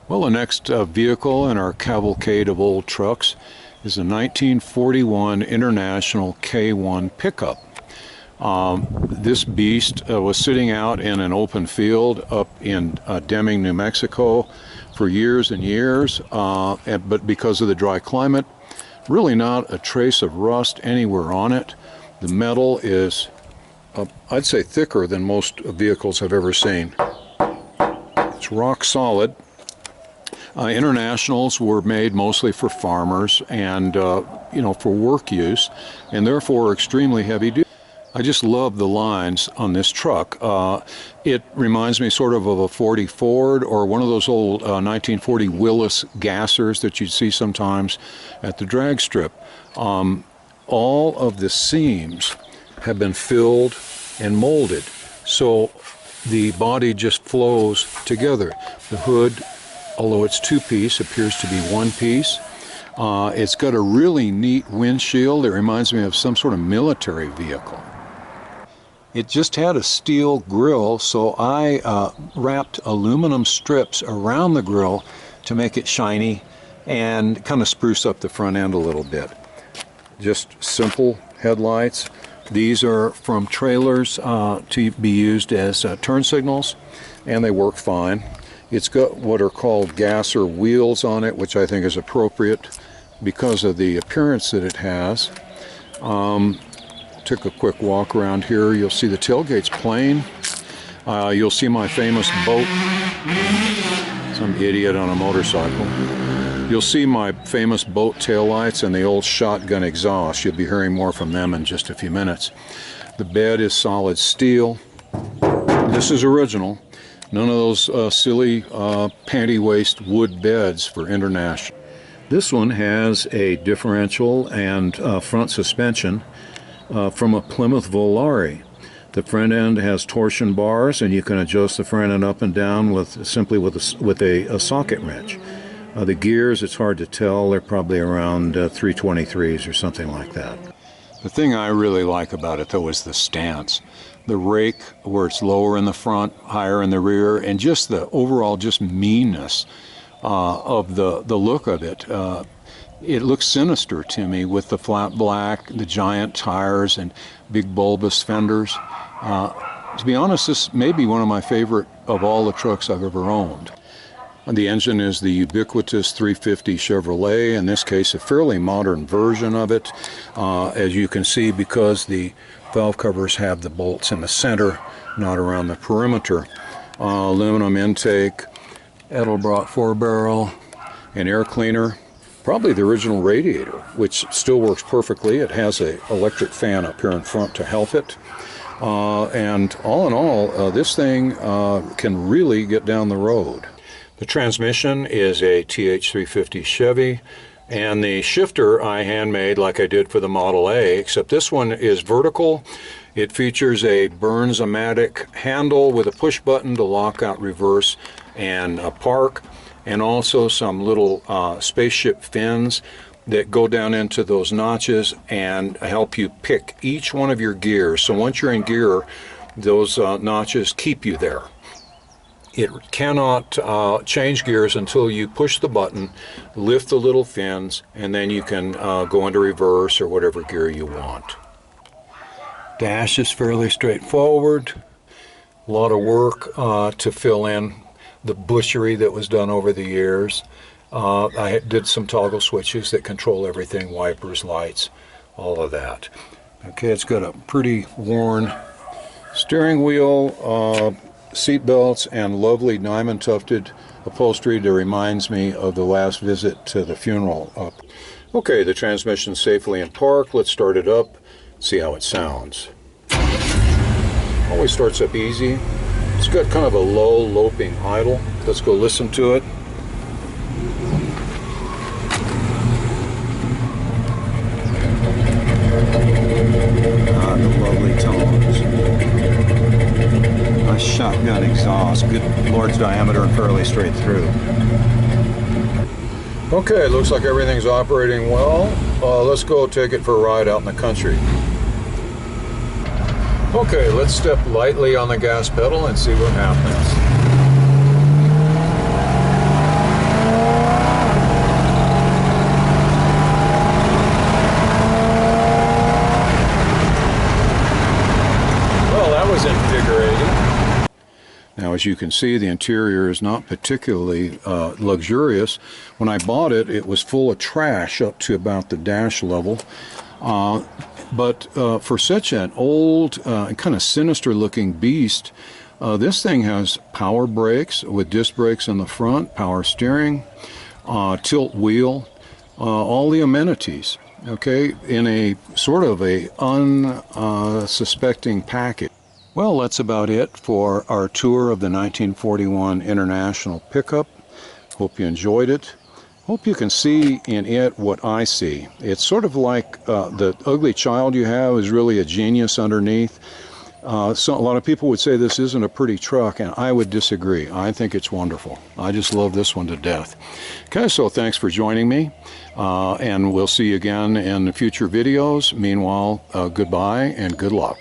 Well, the next vehicle in our cavalcade of old trucks is a 1941 International K-1 pickup. This beast was sitting out in an open field up in Deming, New Mexico for years and years, but because of the dry climate, really not a trace of rust anywhere on it. The metal is, I'd say, thicker than most vehicles I've ever seen. It's rock solid. Internationals were made mostly for farmers and for work use, and therefore extremely heavy duty. I just love the lines on this truck. It reminds me sort of a 40 Ford or one of those old 1940 Willis gassers that you'd see sometimes at the drag strip. All of the seams have been filled and molded, so the body just flows together. The hood, although it's two-piece, appears to be one piece. It's got a really neat windshield. It reminds me of some sort of military vehicle. It just had a steel grill, so I wrapped aluminum strips around the grill to make it shiny and kind of spruce up the front end a little bit. Just simple headlights. These are from trailers to be used as turn signals, and they work fine. It's got what are called gasser wheels on it, which I think is appropriate because of the appearance that it has. Took a quick walk around here. You'll see the tailgate's plain. You'll see my famous boat. Some idiot on a motorcycle. You'll see my famous boat taillights and the old shotgun exhaust. You'll be hearing more from them in just a few minutes. The bed is solid steel. This is original. None of those silly panty waist wood beds for International. This one has a differential and front suspension from a Plymouth Volare. The front end has torsion bars, and you can adjust the front end up and down simply with a socket wrench. The gears, it's hard to tell. They're probably around 323s or something like that. The thing I really like about it, though, is the stance. The rake, where it's lower in the front, higher in the rear, and just the overall just meanness of the look of it. It looks sinister to me with the flat black, the giant tires, and big bulbous fenders. To be honest, this may be one of my favorite of all the trucks I've ever owned. The engine is the ubiquitous 350 Chevrolet, in this case a fairly modern version of it, as you can see, because the valve covers have the bolts in the center, not around the perimeter. Aluminum intake, Edelbrock 4-barrel, an air cleaner, probably the original radiator, which still works perfectly. It has an electric fan up here in front to help it. And all in all, this thing can really get down the road. The transmission is a TH350 Chevy, and the shifter I handmade like I did for the Model A, except this one is vertical. It features a Burns-O-Matic handle with a push button to lock out reverse and park, and also some little spaceship fins that go down into those notches and help you pick each one of your gears. So once you're in gear, those notches keep you there. It cannot change gears until you push the button, lift the little fins, and then you can go into reverse or whatever gear you want. Dash is fairly straightforward. A lot of work to fill in the butchery that was done over the years. I did some toggle switches that control everything, wipers, lights, all of that. Okay, it's got a pretty worn steering wheel, seat belts, and lovely diamond tufted upholstery that reminds me of the last visit to the funeral. Okay, the transmission's safely in park. Let's start it up, see how it sounds. Always starts up easy. It's got kind of a low loping idle. Let's go listen to it. The lovely tones. Nice shotgun exhaust, good Lord's diameter and fairly straight through. Okay, looks like everything's operating well. Let's go take it for a ride out in the country. Okay, let's step lightly on the gas pedal and see what happens. As you can see, the interior is not particularly luxurious. When I bought it, it was full of trash up to about the dash level. But for such an old and kind of sinister looking beast, this thing has power brakes with disc brakes in the front, power steering, tilt wheel, all the amenities, okay, in a sort of a unsuspecting package. Well, that's about it for our tour of the 1941 International pickup. Hope you enjoyed it. Hope you can see in it what I see. It's sort of like the ugly child you have is really a genius underneath. So a lot of people would say this isn't a pretty truck, and I would disagree. I think it's wonderful. I just love this one to death. Okay, so thanks for joining me, and we'll see you again in future videos. Meanwhile, goodbye and good luck.